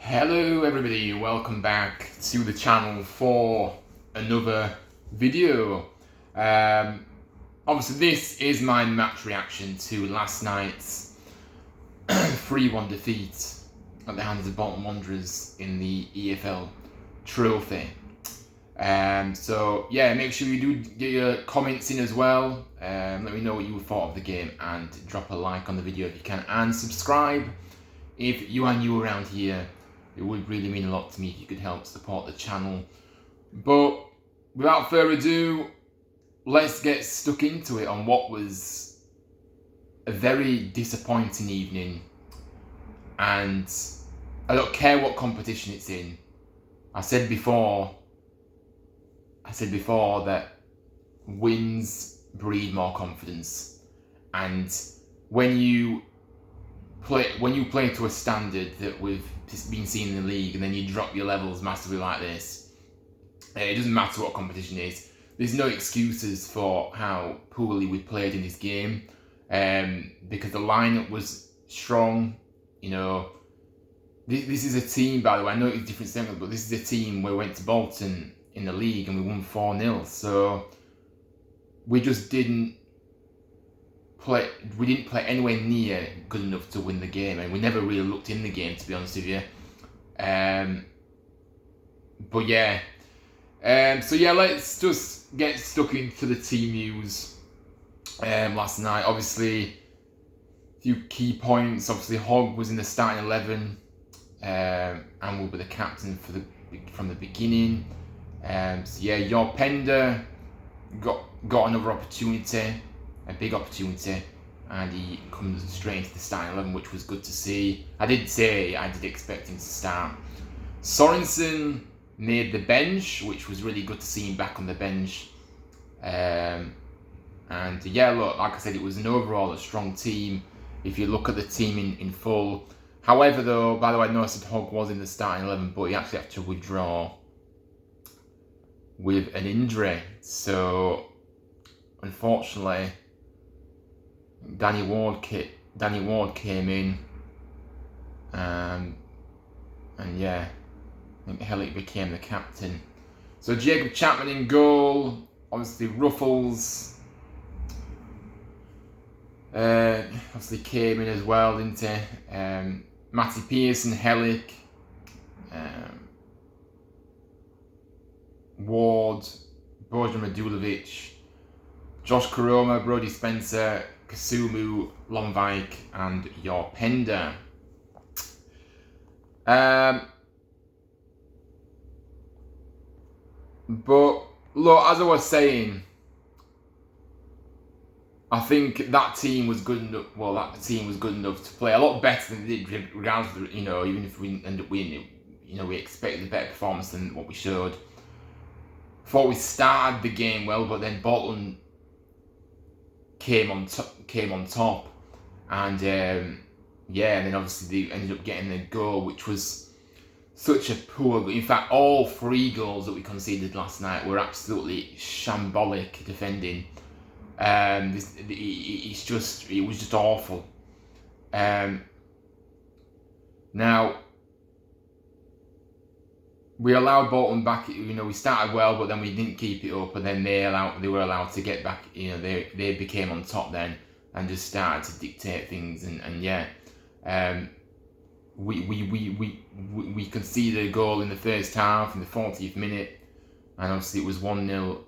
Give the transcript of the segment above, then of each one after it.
Hello everybody, welcome back to the channel for another video. Obviously this is my match reaction to last night's 3-1 defeat at the hands of Bolton Wanderers in the EFL trophy. So yeah, make sure you do get your comments in as well. Let me know what you thought of the game and drop a like on the video if you can, and subscribe if you are new around here. It would really mean a lot to me if you could help support the channel. But without further ado, let's get stuck into it on what was a very disappointing evening. And I don't care what competition it's in. I said before that wins breed more confidence. And when you play to a standard that we've been seen in the league, and then you drop your levels massively like this, it doesn't matter what competition it is. There's no excuses for how poorly we played in this game, because the lineup was strong. You know, this is a team, by the way, I know it's different segments, but this is a team where we went to Bolton in the league and we won 4-0. So we just didn't play anywhere near good enough to win the game, and we never really looked in the game, to be honest with you. But yeah, so yeah, let's just get stuck into the team news. Last night, obviously, a few key points. Obviously, Hogg was in the starting 11, and will be the captain from the beginning. So yeah, your Pender got another opportunity. A big opportunity, and he comes straight into the starting 11, which was good to see. I did expect him to start. Sorensen made the bench, which was really good to see him back on the bench. And yeah, look, like I said, it was a strong team if you look at the team in full. However, though, by the way, I know I said Hogg was in the starting 11, but he actually had to withdraw with an injury. So unfortunately, Danny Ward came in, and yeah, I think Hellick became the captain. So Jacob Chapman in goal. Obviously Ruffles obviously came in as well, didn't he? Matty Pearson, Hellick, Ward, Bojan Radulovic, Josh Koroma, Brody Spencer, Kasumu, Lomvik, and your Pender. But look, as I was saying, I think that team was good enough. Well, that team was good enough to play a lot better than they did, regardless of, even if we end up winning, we expected a better performance than what we showed. Thought we started the game well, but then Bolton came on top, and yeah, and then obviously they ended up getting the goal, which was such a poor goal. In fact, all 3 goals that we conceded last night were absolutely shambolic defending. It was just awful. Now we allowed Bolton back. We started well, but then we didn't keep it up, and then they were allowed to get back. They became on top then and just started to dictate things. And yeah, we conceded a goal in the first half in the 40th minute, and obviously it was 1-0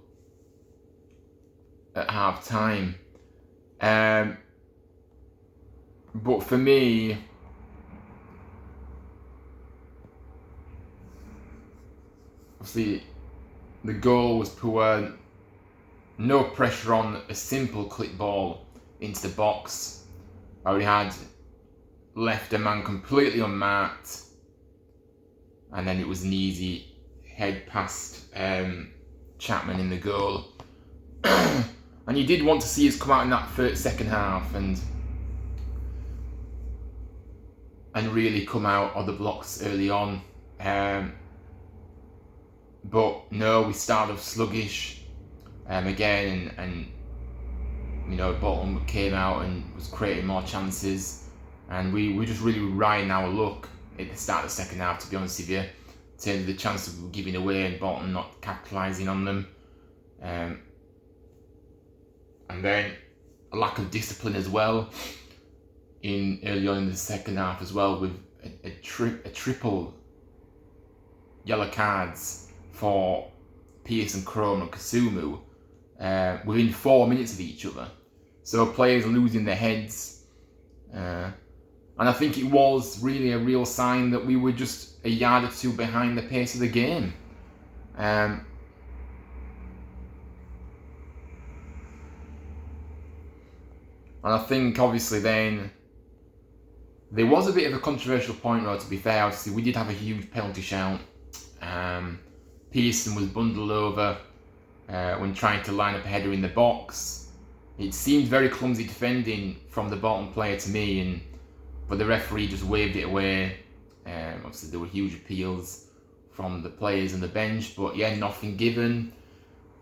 at half time. But for me, obviously, the goal was poor. No pressure on a simple clip ball into the box. We had left a man completely unmarked, and then it was an easy head past Chapman in the goal. And you did want to see us come out in that second half and really come out of the blocks early on. But no, we started off sluggish again, and Bolton came out and was creating more chances, and we were just really riding our luck. at the start of the second half, to be honest with you, in terms of the chances we were giving away and Bolton not capitalising on them. And then a lack of discipline as well early on in the second half as well, with a triple yellow cards for Pearson, Chrome and Kasumu within 4 minutes of each other. So players losing their heads. And I think it was really a real sign that we were just a yard or two behind the pace of the game. And I think obviously then there was a bit of a controversial point though, to be fair. Obviously we did have a huge penalty shout. Pearson was bundled over when trying to line up a header in the box. It seemed very clumsy defending from the Bolton player to me, but the referee just waved it away. Obviously there were huge appeals from the players on the bench, but yeah, nothing given.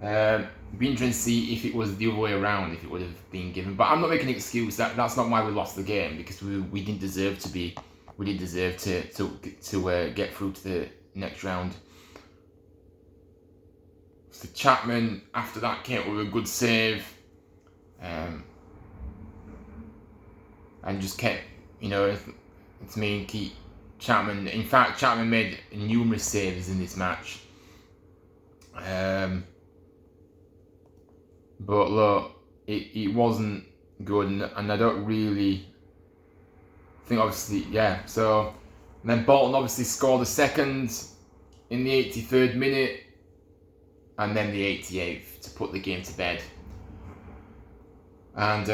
It'd be interesting to see if it was the other way around, if it would have been given. But I'm not making an excuse. That's not why we lost the game, because we didn't deserve to be. We didn't deserve to get through to the next round. So Chapman after that came up with a good save, and just kept, keep Chapman. In fact, Chapman made numerous saves in this match. But look, it wasn't good, and I don't really think, obviously, yeah. So then Bolton obviously scored the second in the 83rd minute, and then the 88th to put the game to bed. And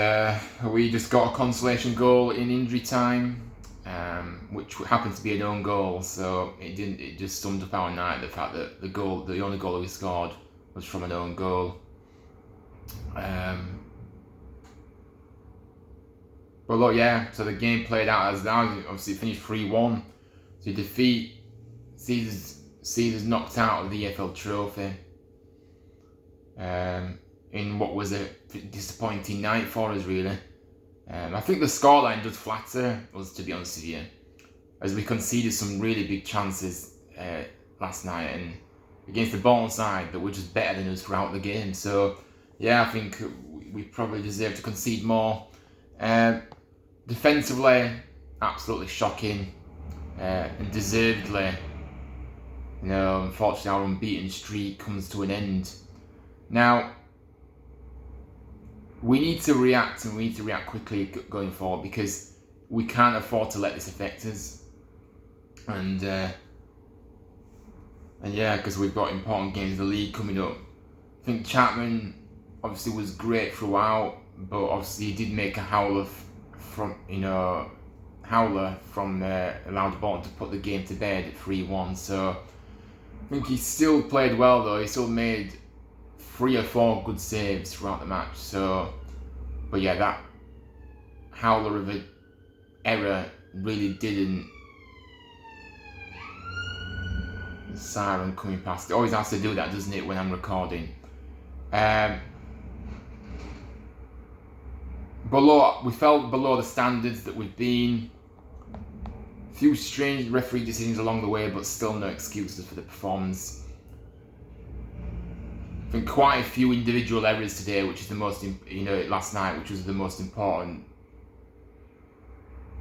we just got a consolation goal in injury time, which happened to be an own goal. So it just summed up our night, the fact that the only goal that we scored was from an own goal. But look, yeah, so the game played out as now. Obviously it finished 3-1. So defeat Caesars knocked out of the EFL trophy in what was a disappointing night for us, really. I think the scoreline does flatter us, to be honest with you, as we conceded some really big chances last night, and against the Bolton side that were just better than us throughout the game. So yeah, I think we probably deserve to concede more. Defensively, absolutely shocking, and deservedly. Unfortunately, our unbeaten streak comes to an end. Now, we need to react, and we need to react quickly going forward, because we can't afford to let this affect us. And yeah, because we've got important games in the league coming up. I think Chapman obviously was great throughout, but obviously he did make a howler from allowed Bolton to put the game to bed at 3-1. So I think he still played well though. He still made 3 or 4 good saves throughout the match. So, but yeah, that howler of an error really didn't. The siren coming past. It always has to do that, doesn't it, when I'm recording? We fell below the standards that we've been. A few strange referee decisions along the way, but still no excuses for the performance. I think quite a few individual errors today, which is the most, last night, which was the most important,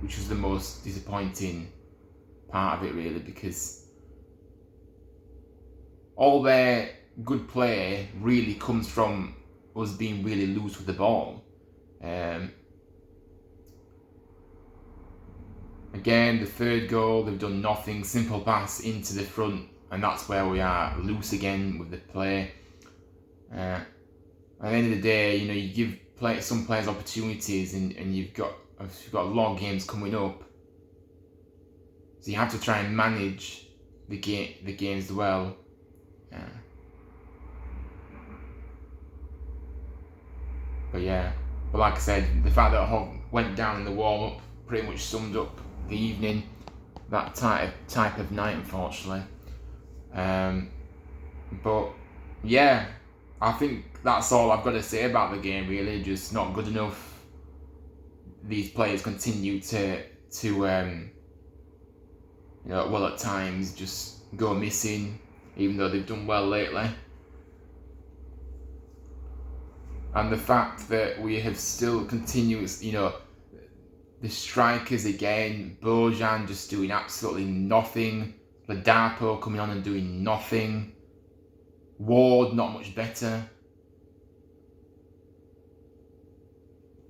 which was the most disappointing part of it, really, because all their good play really comes from us being really loose with the ball. Again, the third goal, they've done nothing. Simple pass into the front, and that's where we are, loose again with the play. At the end of the day, you give some players opportunities, and you've got a lot of games coming up, so you have to try and manage the games well. But like I said, the fact that Hogg went down in the warm-up pretty much summed up the evening, that type of night, unfortunately. But yeah, I think that's all I've got to say about the game, really. Just not good enough. These players continue to well at times just go missing, even though they've done well lately. And the fact that we have still continuous, the strikers again, Bojan just doing absolutely nothing, Ladapo coming on and doing nothing, Ward not much better.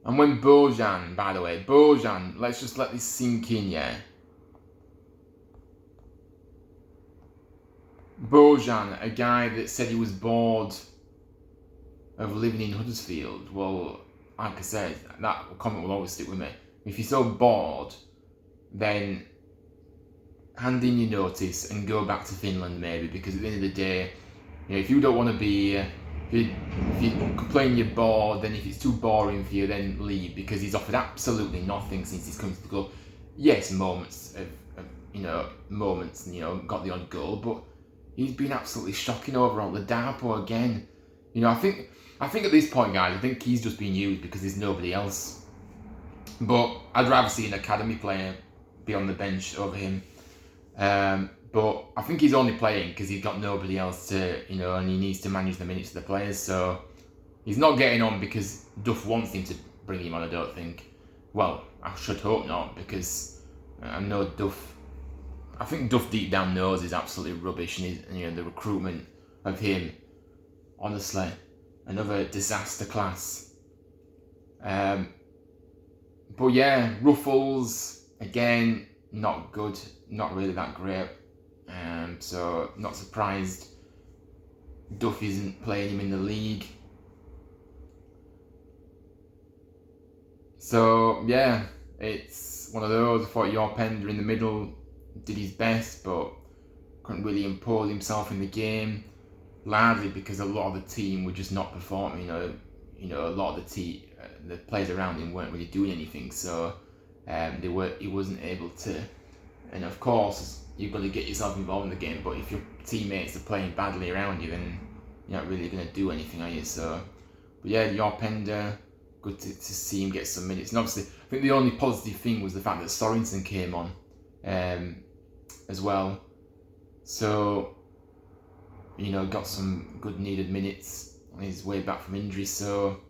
And when Bojan, by the way, let's just let this sink in, yeah. Bojan, a guy that said he was bored of living in Huddersfield. Well, like I said, that comment will always stick with me. If you're so bored, then hand in your notice and go back to Finland maybe, because at the end of the day, if you don't want to be here, if you complain you're bored, then if it's too boring for you, then leave, because he's offered absolutely nothing since he's come to the club. Yes, moments of got the odd goal, but he's been absolutely shocking overall. The Darpo again. I think at this point, guys, I think he's just being used because there's nobody else. But I'd rather see an academy player be on the bench over him. But I think he's only playing because he's got nobody else to, and he needs to manage the minutes of the players. So he's not getting on because Duff wants him to bring him on, I don't think. Well, I should hope not, because I know Duff. I think Duff deep down knows he's absolutely rubbish, and the recruitment of him, honestly, another disaster class. But yeah, Ruffles again, not good, not really that great. So not surprised Duff isn't playing him in the league. So yeah, it's one of those. I thought Yorpender in the middle did his best, but couldn't really impose himself in the game, largely because a lot of the team were just not performing. A lot of the players around him weren't really doing anything, so he wasn't able to. And of course, you've got to get yourself involved in the game, but if your teammates are playing badly around you, then you're not really going to do anything, are you? So, but yeah, Yorpender, good to see him get some minutes. And obviously, I think the only positive thing was the fact that Sorensen came on as well. So, got some good needed minutes on his way back from injury. So,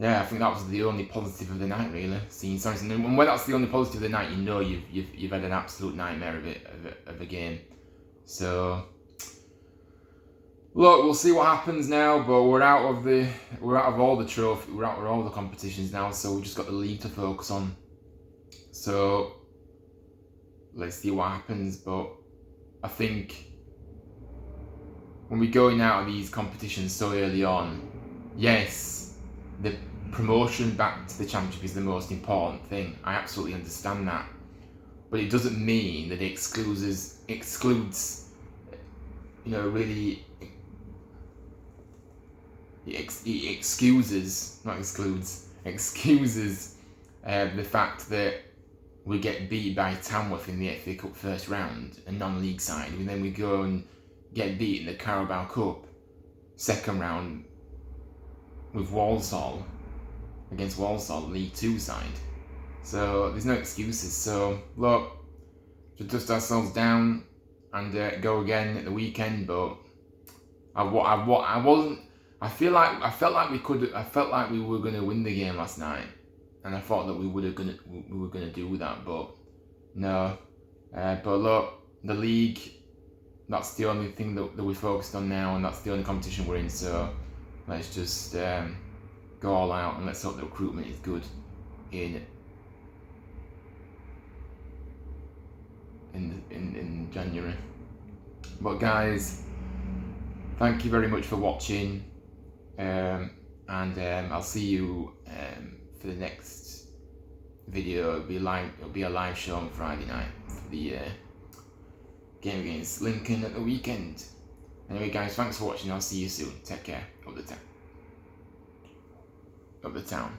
yeah, I think that was the only positive of the night, really, seeing Sorensen. And when that's the only positive of the night, you've had an absolute nightmare of a game. So, look, we'll see what happens now. But we're out of all the trophy, we're out of all the competitions now. So we've just got the league to focus on. So let's see what happens. But I think when we're going out of these competitions so early on, yes, the promotion back to the championship is the most important thing. I absolutely understand that, but it doesn't mean that it excludes really. It excuses the fact that we get beat by Tamworth in the FA Cup first round, a non-league side, and then we go and get beat in the Carabao Cup second round with Walsall, against Walsall, League 2 side. So there's no excuses. So look, just dust ourselves down and go again at the weekend. But I felt like we were going to win the game last night, and I thought that we were going to do that, but no. But look, the league, that's the only thing that we're focused on now, and that's the only competition we're in. So let's just go all out, and let's hope the recruitment is good in January. But guys, thank you very much for watching. And I'll see you for the next video. It'll be a live show on Friday night for the game against Lincoln at the weekend. Anyway, guys, thanks for watching. I'll see you soon. Take care. Up the town.